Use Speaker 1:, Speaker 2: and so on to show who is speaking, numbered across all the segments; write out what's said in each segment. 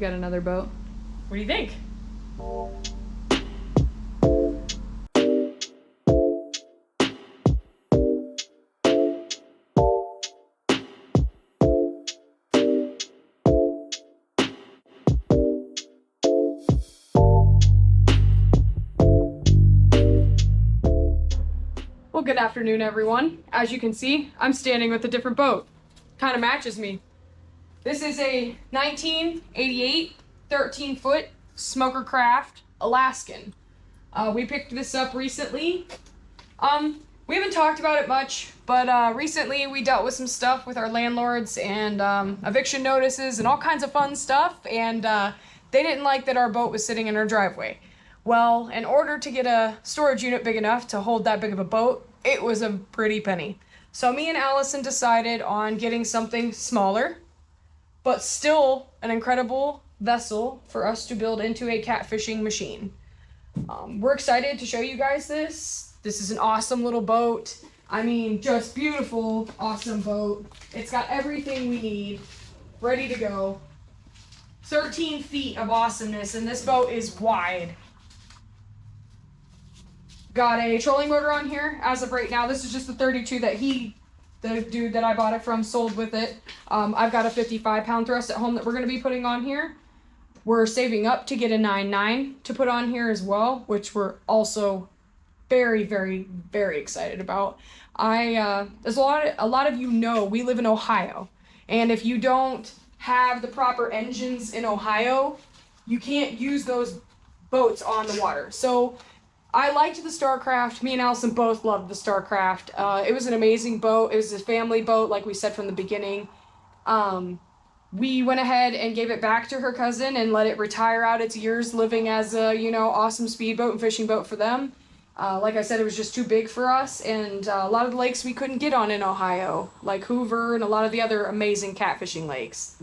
Speaker 1: got another boat. What do you think? Well, good afternoon, everyone. As you can see, I'm standing with a different boat. Kind of matches me. This is a 1988 13-foot Smoker Craft Alaskan. We picked this up recently. We haven't talked about it much, but recently we dealt with some stuff with our landlords and eviction notices and all kinds of fun stuff, and they didn't like that our boat was sitting in our driveway. Well, in order to get a storage unit big enough to hold that big of a boat, it was a pretty penny. So me and Allison decided on getting something smaller, but still an incredible vessel for us to build into a catfishing machine. We're excited to show you guys this. This is an awesome little boat. I mean, just beautiful, awesome boat. It's got everything we need, ready to go. 13 feet of awesomeness, and this boat is wide. Got a trolling motor on here as of right now. This is just the 32 that the dude that I bought it from, sold with it. I've got a 55-pound thrust at home that we're going to be putting on here. We're saving up to get a 9.9 to put on here as well, which we're also very, very, very excited about. As a lot of you know, we live in Ohio, and if you don't have the proper engines in Ohio, you can't use those boats on the water. So I liked the Starcraft. Me and Allison both loved the Starcraft. It was an amazing boat. It was a family boat, like we said from the beginning. We went ahead and gave it back to her cousin and let it retire out its years living as a, awesome speedboat and fishing boat for them. Like I said, it was just too big for us, and a lot of the lakes we couldn't get on in Ohio, like Hoover and a lot of the other amazing catfishing lakes.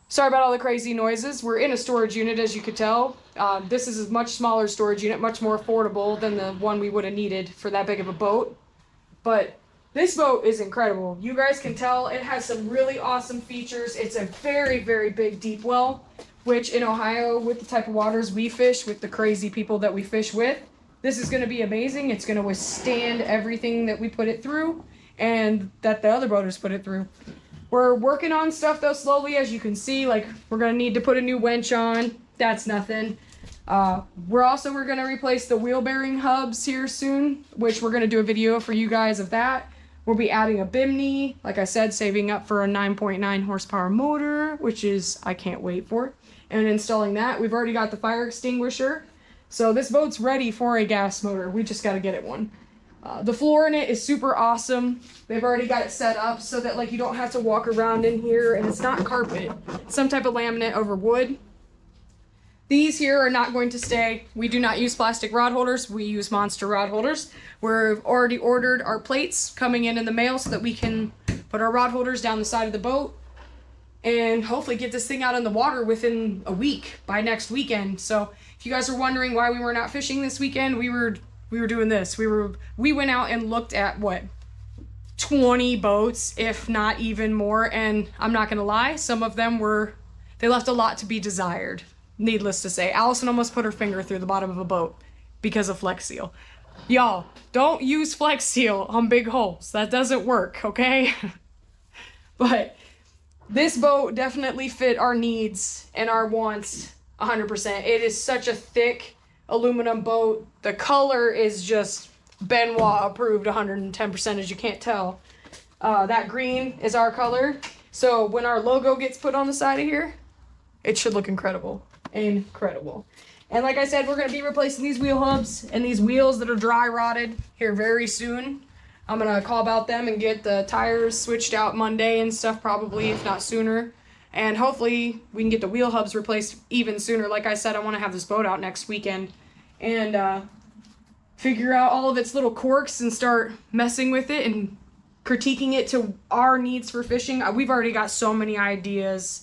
Speaker 1: Sorry about all the crazy noises. We're in a storage unit, as you could tell. This is a much smaller storage unit, much more affordable than the one we would have needed for that big of a boat. But this boat is incredible. You guys can tell it has some really awesome features. It's a very, very big deep well, which in Ohio, with the type of waters we fish, with the crazy people that we fish with, this is going to be amazing. It's going to withstand everything that we put it through and that the other boaters put it through. We're working on stuff though slowly, as you can see. Like, we're going to need to put a new winch on. That's nothing. We're going to replace the wheel bearing hubs here soon, which we're going to do a video for you guys of that. We'll be adding a bimini, like I said, saving up for a 9.9 horsepower motor, which is, I can't wait for, and installing that. We've already got the fire extinguisher. So this boat's ready for a gas motor. We just got to get it one. The floor in it is super awesome. They've already got it set up so that like you don't have to walk around in here, and it's not carpet. It's some type of laminate over wood. These here are not going to stay. We do not use plastic rod holders. We use monster rod holders. We've already ordered our plates coming in the mail so that we can put our rod holders down the side of the boat and hopefully get this thing out in the water within a week, by next weekend. So if you guys are wondering why we were not fishing this weekend, we were doing this. We went out and looked at 20 boats, if not even more, and I'm not gonna lie, some of them they left a lot to be desired. Needless to say, Allison almost put her finger through the bottom of a boat because of Flex Seal. Y'all, don't use Flex Seal on big holes. That doesn't work, okay? But this boat definitely fit our needs and our wants 100%. It is such a thick aluminum boat. The color is just Benoit approved 110%, as you can't tell. That green is our color. So when our logo gets put on the side of here, it should look incredible. Incredible. And like I said, we're going to be replacing these wheel hubs and these wheels that are dry rotted here very soon. I'm going to call about them and get the tires switched out Monday and stuff, probably, if not sooner. And hopefully we can get the wheel hubs replaced even sooner. Like I said, I want to have this boat out next weekend and figure out all of its little quirks and start messing with it and critiquing it to our needs for fishing. We've already got so many ideas.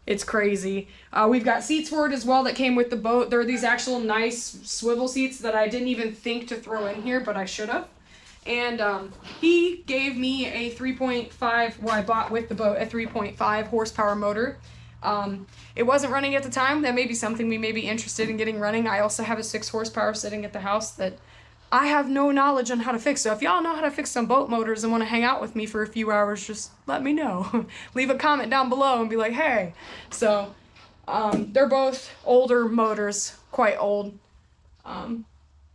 Speaker 1: It's crazy. We've got seats for it as well that came with the boat. They're these actual nice swivel seats that I didn't even think to throw in here, but I should have. And he gave me a 3.5, well, I bought with the boat a 3.5 horsepower motor, It wasn't running at the time. That may be something we may be interested in getting running. I also have a 6 horsepower sitting at the house that I have no knowledge on how to fix. So if y'all know how to fix some boat motors and want to hang out with me for a few hours, just let me know. Leave a comment down below and be like, hey. So they're both older motors, quite old.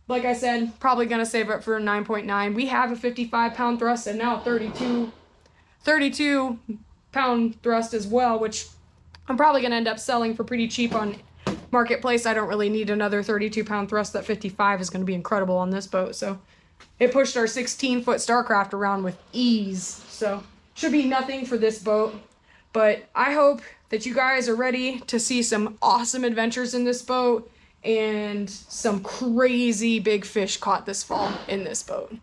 Speaker 1: Like I said, probably going to save up for a 9.9. We have a 55-pound thrust and now 32-pound thrust as well, which I'm probably going to end up selling for pretty cheap on Marketplace. I don't really need another 32-pound thrust. That 55 is going to be incredible on this boat. So it pushed our 16-foot Starcraft around with ease. So should be nothing for this boat. But I hope that you guys are ready to see some awesome adventures in this boat and some crazy big fish caught this fall in this boat.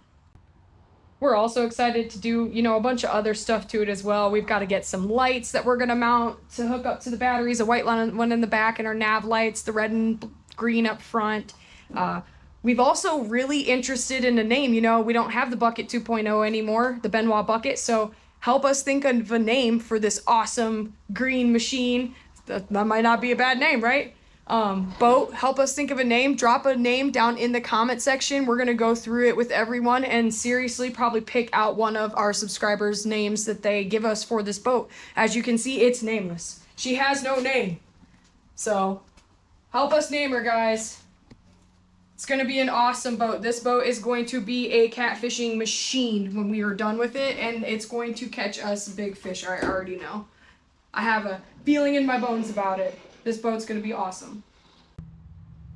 Speaker 1: We're also excited to do, you know, a bunch of other stuff to it as well. We've got to get some lights that we're going to mount to hook up to the batteries, a white one in the back and our nav lights, the red and green up front. We've also really interested in a name. You know, we don't have the Bucket 2.0 anymore, the Benoit Bucket, so help us think of a name for this awesome green machine. That might not be a bad name, right? Boat, help us think of a name. Drop a name down in the comment section. We're gonna go through it with everyone and seriously probably pick out one of our subscribers' names that they give us for this boat. As you can see, it's nameless. She has no name. So help us name her, guys. It's gonna be an awesome boat. This boat is going to be a catfishing machine when we are done with it, and it's going to catch us big fish. I already know. I have a feeling in my bones about it. This boat's going to be awesome.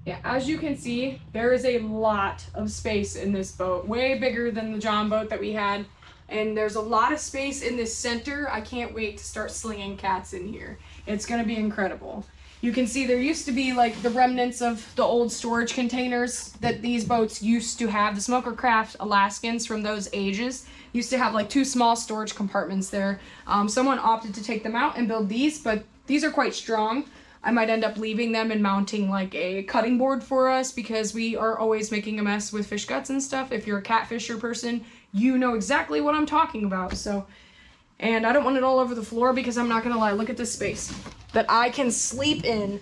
Speaker 1: Yeah, as you can see, there is a lot of space in this boat. Way bigger than the John boat that we had. And there's a lot of space in this center. I can't wait to start slinging cats in here. It's going to be incredible. You can see there used to be like the remnants of the old storage containers that these boats used to have. The Smokercraft Alaskans from those ages used to have like 2 small storage compartments there. Someone opted to take them out and build these, but these are quite strong. I might end up leaving them and mounting like a cutting board for us because we are always making a mess with fish guts and stuff. If you're a catfisher person, you know exactly what I'm talking about. So, and I don't want it all over the floor because I'm not gonna lie, look at this space that I can sleep in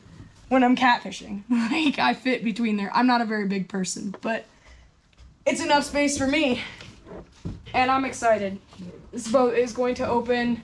Speaker 1: when I'm catfishing. Like, I fit between there. I'm not a very big person, but it's enough space for me. And I'm excited. This boat is going to open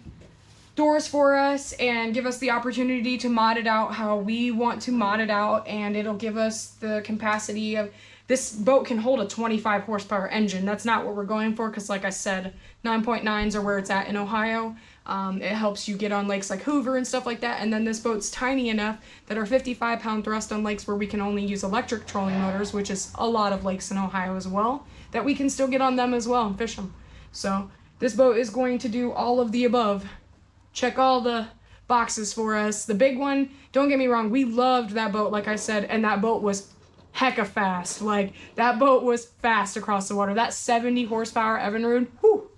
Speaker 1: doors for us and give us the opportunity to mod it out how we want to mod it out, and it'll give us the capacity of, this boat can hold a 25 horsepower engine. That's not what we're going for because, like I said, 9.9s are where it's at in Ohio. It helps you get on lakes like Hoover and stuff like that, and then this boat's tiny enough that our 55-pound thrust on lakes where we can only use electric trolling motors, which is a lot of lakes in Ohio as well, that we can still get on them as well and fish them. So this boat is going to do all of the above. Check all the boxes for us. The big one, don't get me wrong, we loved that boat, like I said, and that boat was hecka fast. Like, that boat was fast across the water. That 70 horsepower Evinrude, whew,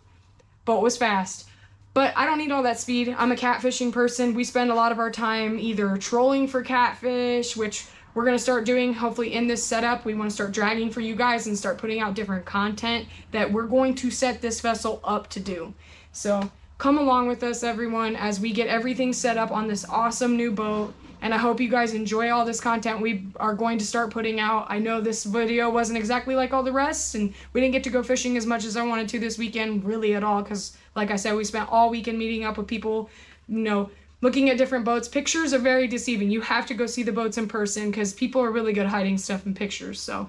Speaker 1: boat was fast. But I don't need all that speed. I'm a catfishing person. We spend a lot of our time either trolling for catfish, which we're going to start doing hopefully in this setup. We want to start dragging for you guys and start putting out different content that we're going to set this vessel up to do. So come along with us, everyone, as we get everything set up on this awesome new boat. And I hope you guys enjoy all this content we are going to start putting out. I know this video wasn't exactly like all the rest, and we didn't get to go fishing as much as I wanted to this weekend, really at all, because like I said, we spent all weekend meeting up with people, you know, looking at different boats. Pictures are very deceiving. You have to go see the boats in person because people are really good hiding stuff in pictures. So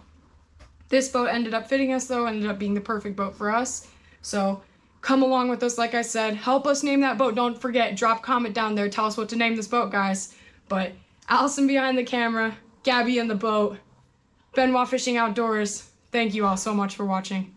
Speaker 1: this boat ended up fitting us, though, ended up being the perfect boat for us. So come along with us, like I said. Help us name that boat. Don't forget, drop a comment down there. Tell us what to name this boat, guys. But Allison behind the camera, Gabby in the boat, Benoit Fishing Outdoors. Thank you all so much for watching.